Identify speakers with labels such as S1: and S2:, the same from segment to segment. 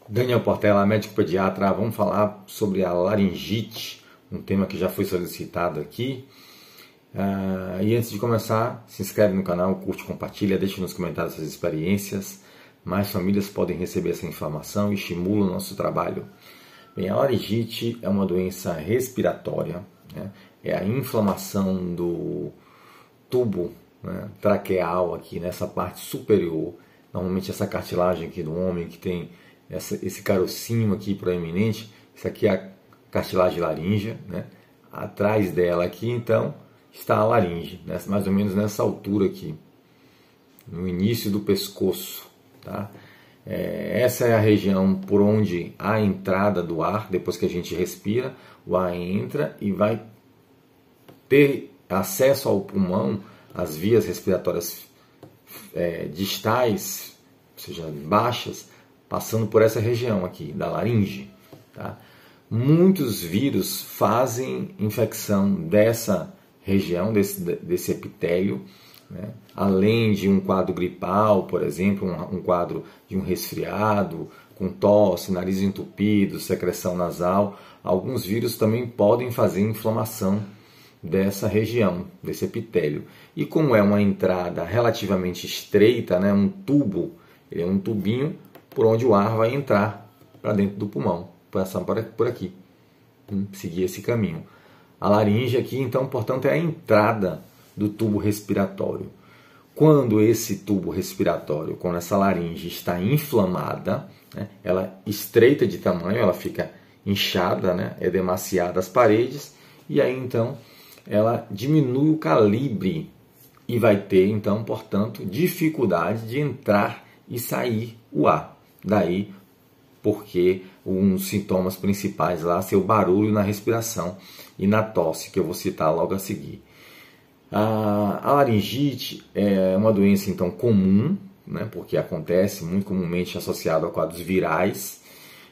S1: Daniel Portela, médico pediatra. Vamos falar sobre a laringite, um tema que já foi solicitado aqui. E antes de começar, se inscreve no canal, curte, compartilha, deixe nos comentários suas experiências. Mais famílias podem receber essa informação e estimula o nosso trabalho. Bem, a laringite é uma doença respiratória, né? É a inflamação do tubo, né, traqueal aqui nessa parte superior. Normalmente essa cartilagem aqui do homem que tem esse carocinho aqui proeminente, isso aqui é a cartilagem laríngea, né? Atrás dela aqui então está a laringe, né? Mais ou menos nessa altura aqui, no início do pescoço, tá? Essa é a região por onde há a entrada do ar. Depois que a gente respira, o ar entra e vai ter acesso ao pulmão, as vias respiratórias distais, ou seja, baixas, passando por essa região aqui, da laringe. Tá? Muitos vírus fazem infecção dessa região, desse epitélio, né? Além de um quadro gripal, por exemplo, um quadro de um resfriado, com tosse, nariz entupido, secreção nasal, alguns vírus também podem fazer inflamação dessa região, desse epitélio. E como é uma entrada relativamente estreita, né, um tubo, ele é um tubinho por onde o ar vai entrar para dentro do pulmão, passar por aqui, seguir esse caminho. A laringe aqui, então, portanto, é a entrada do tubo respiratório. Quando esse tubo respiratório, quando essa laringe está inflamada, né, ela estreita de tamanho, ela fica inchada, né, edemaciada as paredes, e aí então ela diminui o calibre e vai ter então, portanto, dificuldade de entrar e sair o ar. Daí porque um dos sintomas principais lá ser o barulho na respiração e na tosse, que eu vou citar logo a seguir. A laringite é uma doença então comum, né, porque acontece muito comumente associada a quadros virais.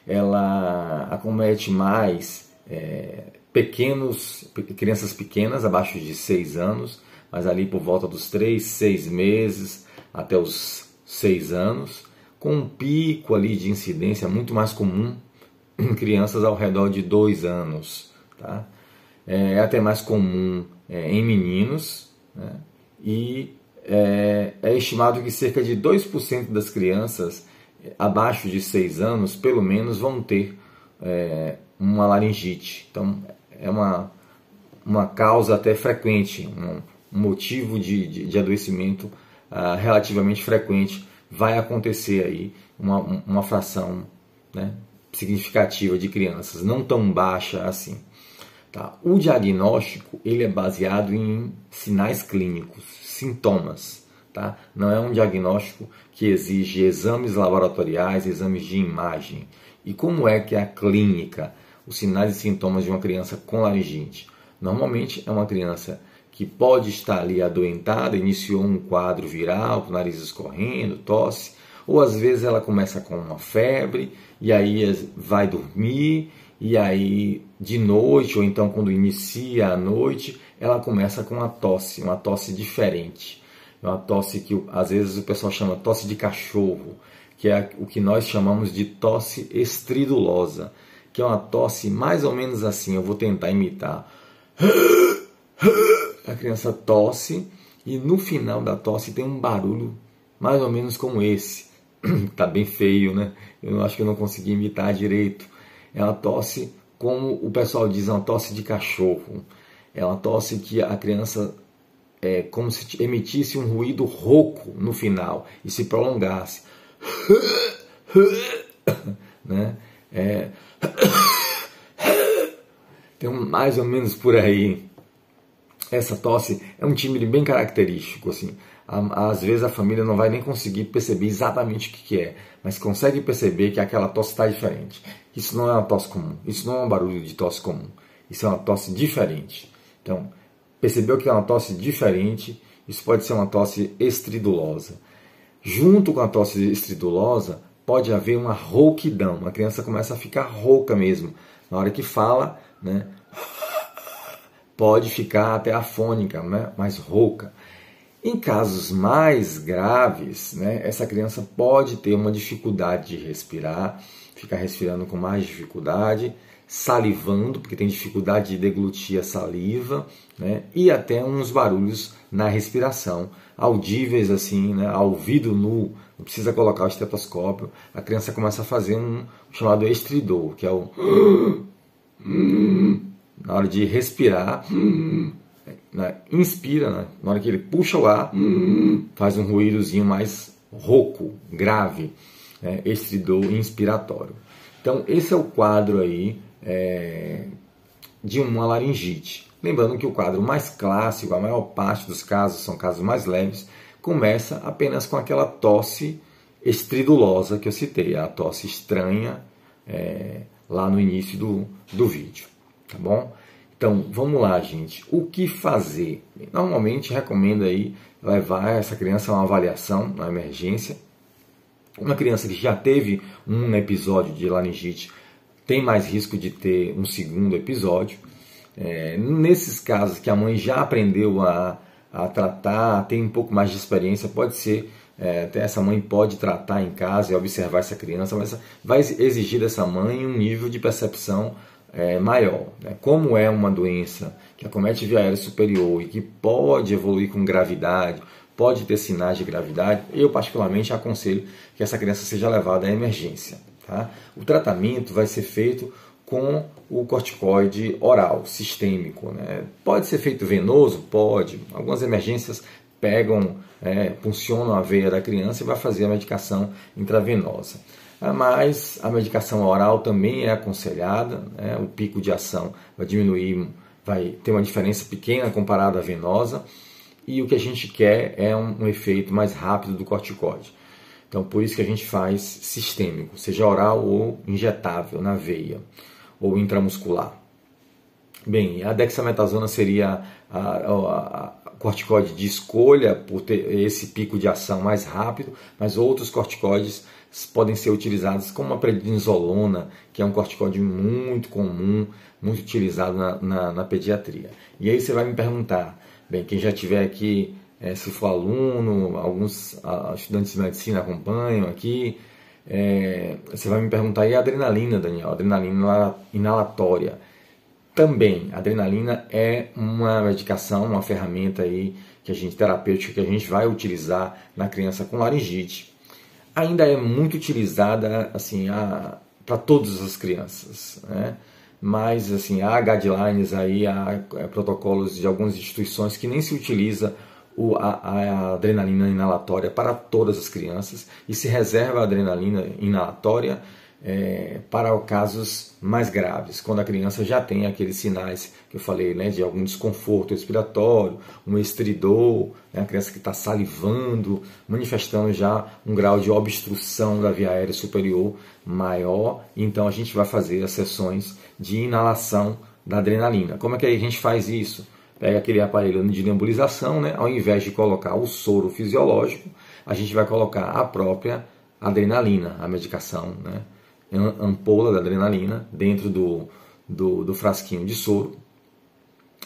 S1: Ela acomete mais crianças pequenas, abaixo de 6 anos, mas ali por volta dos 3, 6 meses até os 6 anos, com um pico ali de incidência muito mais comum em crianças ao redor de 2 anos. Tá? É até mais comum em meninos, né? E é estimado que cerca de 2% das crianças abaixo de 6 anos, pelo menos, vão ter uma laringite. Então, é uma causa até frequente, um motivo de adoecimento relativamente frequente. Vai acontecer aí uma fração, né, significativa de crianças, não tão baixa assim. Tá? O diagnóstico ele é baseado em sinais clínicos, sintomas. Tá? Não é um diagnóstico que exige exames laboratoriais, exames de imagem. E como é que é a clínica, os sinais e sintomas de uma criança com laringite? Normalmente é uma criança que pode estar ali adoentada, iniciou um quadro viral, com o nariz escorrendo, tosse, ou às vezes ela começa com uma febre, e aí vai dormir, e aí de noite, ou então quando inicia a noite, ela começa com uma tosse diferente. É uma tosse que às vezes o pessoal chama tosse de cachorro, que é o que nós chamamos de tosse estridulosa, que é uma tosse mais ou menos assim, eu vou tentar imitar. A criança tosse e no final da tosse tem um barulho mais ou menos como esse. Tá bem feio, né? Eu acho que eu não consegui imitar direito. É uma tosse, como o pessoal diz, é uma tosse de cachorro. É uma tosse que a criança é como se emitisse um ruído rouco no final e se prolongasse. Né? Tem mais ou menos por aí. Essa tosse é um timbre bem característico, assim. Às vezes a família não vai nem conseguir perceber exatamente o que é, mas consegue perceber que aquela tosse está diferente. Isso não é uma tosse comum, isso não é um barulho de tosse comum, isso é uma tosse diferente. Então, percebeu que é uma tosse diferente, isso pode ser uma tosse estridulosa. Junto com a tosse estridulosa, pode haver uma rouquidão, a criança começa a ficar rouca mesmo. Na hora que fala, né? Pode ficar até afônica, né? Mais rouca. Em casos mais graves, né, essa criança pode ter uma dificuldade de respirar, ficar respirando com mais dificuldade, salivando, porque tem dificuldade de deglutir a saliva, né, e até uns barulhos na respiração, audíveis assim, né, ao ouvido nu, não precisa colocar o estetoscópio, a criança começa a fazer um chamado estridor, que é o na hora de respirar, inspira, né? Na hora que ele puxa o ar, faz um ruídozinho mais rouco, grave, né? Estridor inspiratório. Então esse é o quadro aí de uma laringite. Lembrando que o quadro mais clássico, a maior parte dos casos são casos mais leves, começa apenas com aquela tosse estridulosa que eu citei, a tosse estranha lá no início do vídeo, tá bom? Então, vamos lá, gente. O que fazer? Normalmente, recomendo aí levar essa criança a uma avaliação na emergência. Uma criança que já teve um episódio de laringite tem mais risco de ter um segundo episódio. Nesses casos que a mãe já aprendeu a tratar, tem um pouco mais de experiência, pode ser, até essa mãe pode tratar em casa e observar essa criança, mas vai exigir dessa mãe um nível de percepção maior. Né? Como é uma doença que acomete via aérea superior e que pode evoluir com gravidade, pode ter sinais de gravidade, eu particularmente aconselho que essa criança seja levada à emergência. Tá? O tratamento vai ser feito com o corticoide oral, sistêmico. Né? Pode ser feito venoso? Pode. Algumas emergências puncionam a veia da criança e vai fazer a medicação intravenosa. Mas a medicação oral também é aconselhada, né? O pico de ação vai diminuir, vai ter uma diferença pequena comparada à venosa, e o que a gente quer é um efeito mais rápido do corticoide. Então, por isso que a gente faz sistêmico, seja oral ou injetável na veia, ou intramuscular. Bem, a dexametasona seria a corticoide de escolha por ter esse pico de ação mais rápido, mas outros corticoides podem ser utilizados como a prednisolona, que é um corticoide muito comum, muito utilizado na pediatria. E aí você vai me perguntar, bem, quem já tiver aqui, se for aluno, alguns estudantes de medicina acompanham aqui, você vai me perguntar, e a adrenalina, Daniel? Adrenalina inalatória. Também, a adrenalina é uma medicação, uma ferramenta aí terapêutica que a gente vai utilizar na criança com laringite. Ainda é muito utilizada assim, para todas as crianças, né? Mas assim, há guidelines, aí, há protocolos de algumas instituições que nem se utiliza a adrenalina inalatória para todas as crianças e se reserva a adrenalina inalatória para casos mais graves, quando a criança já tem aqueles sinais que eu falei, né, de algum desconforto respiratório, um estridor, né, a criança que está salivando, manifestando já um grau de obstrução da via aérea superior maior. Então a gente vai fazer as sessões de inalação da adrenalina. Como é que a gente faz isso? Pega aquele aparelho de nebulização, né, ao invés de colocar o soro fisiológico, a gente vai colocar a própria adrenalina, a medicação, né, ampola da adrenalina dentro do frasquinho de soro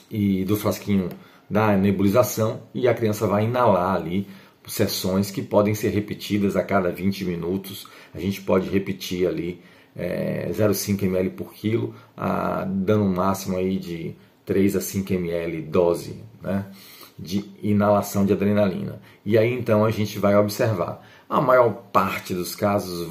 S1: e do frasquinho da nebulização, e a criança vai inalar ali sessões que podem ser repetidas a cada 20 minutos. A gente pode repetir ali 0,5 ml por quilo, dando um máximo aí de 3 a 5 ml dose, né, de inalação de adrenalina. E aí então a gente vai observar. A maior parte dos casos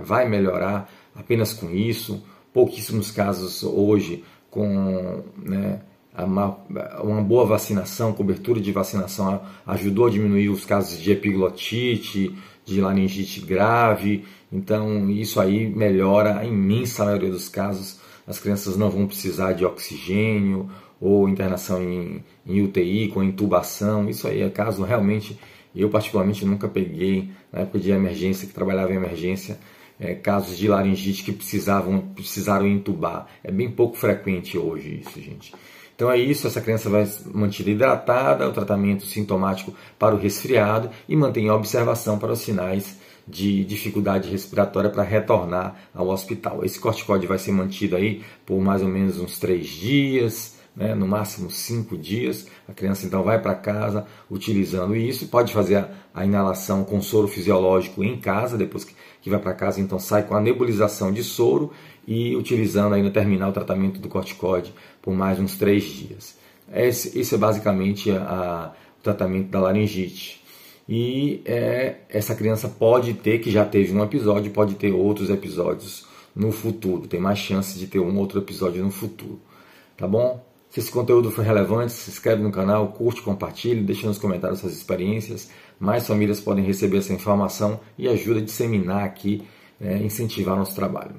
S1: vai melhorar apenas com isso. Pouquíssimos casos hoje com, né, uma boa vacinação, cobertura de vacinação ajudou a diminuir os casos de epiglotite, de laringite grave. Então isso aí melhora a imensa maioria dos casos. As crianças não vão precisar de oxigênio ou internação em UTI com intubação. Isso aí é caso realmente... Eu particularmente nunca peguei, na época de emergência, que trabalhava em emergência, casos de laringite que precisaram entubar. É bem pouco frequente hoje isso, gente. Então é isso, essa criança vai mantida hidratada, o tratamento sintomático para o resfriado e mantém a observação para os sinais de dificuldade respiratória para retornar ao hospital. Esse corticoide vai ser mantido aí por mais ou menos uns 3 dias, né, no máximo 5 dias. A criança então vai para casa utilizando isso, pode fazer a inalação com soro fisiológico em casa, depois que vai para casa então sai com a nebulização de soro e utilizando aí no terminar o tratamento do corticoide por mais uns 3 dias. Esse é basicamente o tratamento da laringite. E essa criança pode ter, que já teve um episódio, pode ter outros episódios no futuro, tem mais chance de ter um outro episódio no futuro, tá bom? Se esse conteúdo foi relevante, se inscreve no canal, curte, compartilhe, deixa nos comentários suas experiências. Mais famílias podem receber essa informação e ajuda a disseminar aqui, incentivar nosso trabalho.